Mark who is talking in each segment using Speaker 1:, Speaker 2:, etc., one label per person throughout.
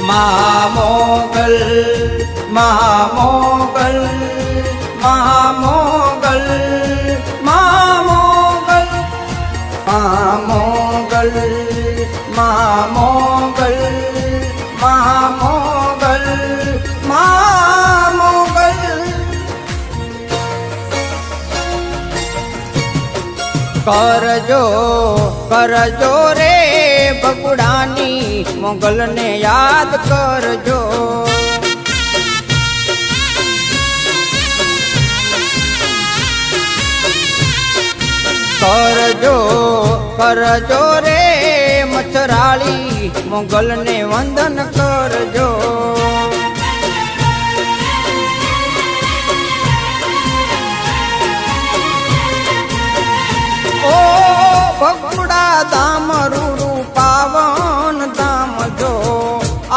Speaker 1: महामोगल महामोगल महामोगल महामोगल महामोगल महामोगल महामोगल महामोगल करजो रे बगुडानी मोगल ने याद करजो करजो रे मच्छराली मोगल ने वंदन करजो ओ बगुड़ा दाम रूरू पावन दाम जो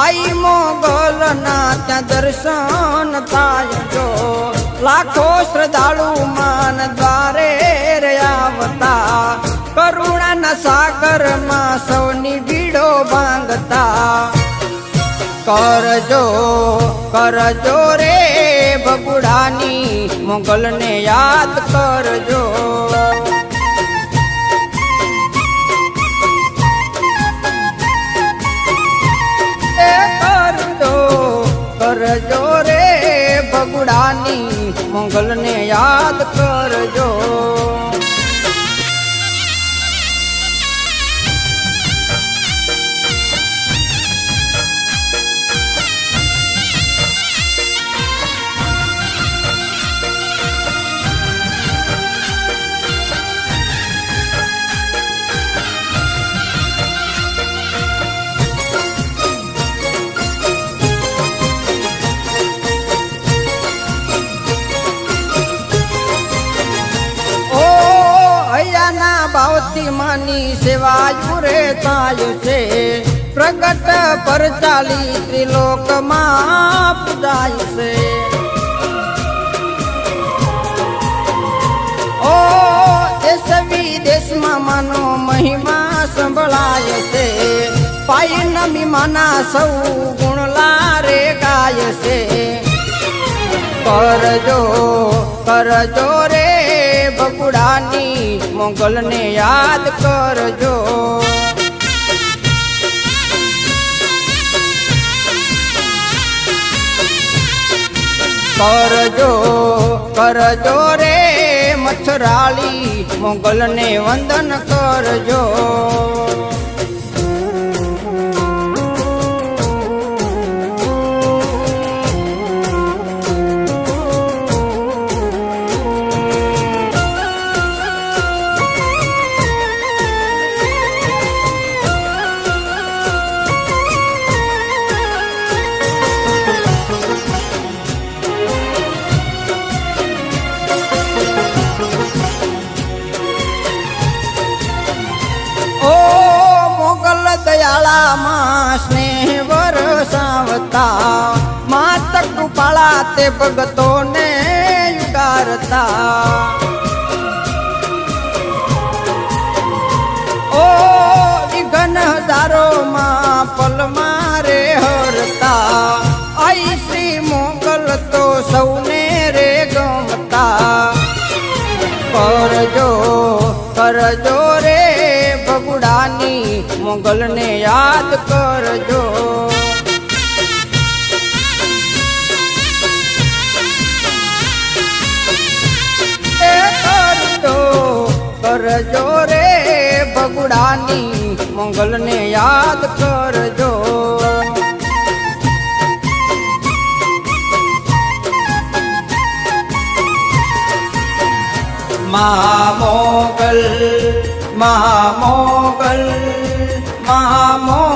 Speaker 1: आई मोगल ना त्या दर्शन थाय जो लाखो श्रद्धालु मान द्वारे रे आवता करुणा न सागर मा सौनी भीड़ो भांगता करजो रे बगुड़ानी मोगल ने याद करजो करजो रे बगुड़ानी मोगल ने याद करजो भावती मानी सेवा जुरे ताय से प्रगट पर चाली त्रिलोक मां पूजाय से ओ देश विदेश मा मानो महिमा संभळाय से पाई नमी माना सौ गुण लारे गाय से करजो रे बगुड़ानी मोगल ने याद करजो करजो रे मच्छराली मोगल ने वंदन करजो दयाला मां स्नेह वरसावता मात कृपाला ते भगतो ने युगारता ओ विघ्न हजारो मां पल मारे हरता आई श्री मोगल तो सौने रे गमता करजो रे बगुड़ानी मोगल ने याद करजो करजो रे बगुड़ानी मोगल ने याद करजो महामोगल महामोगल महामोगल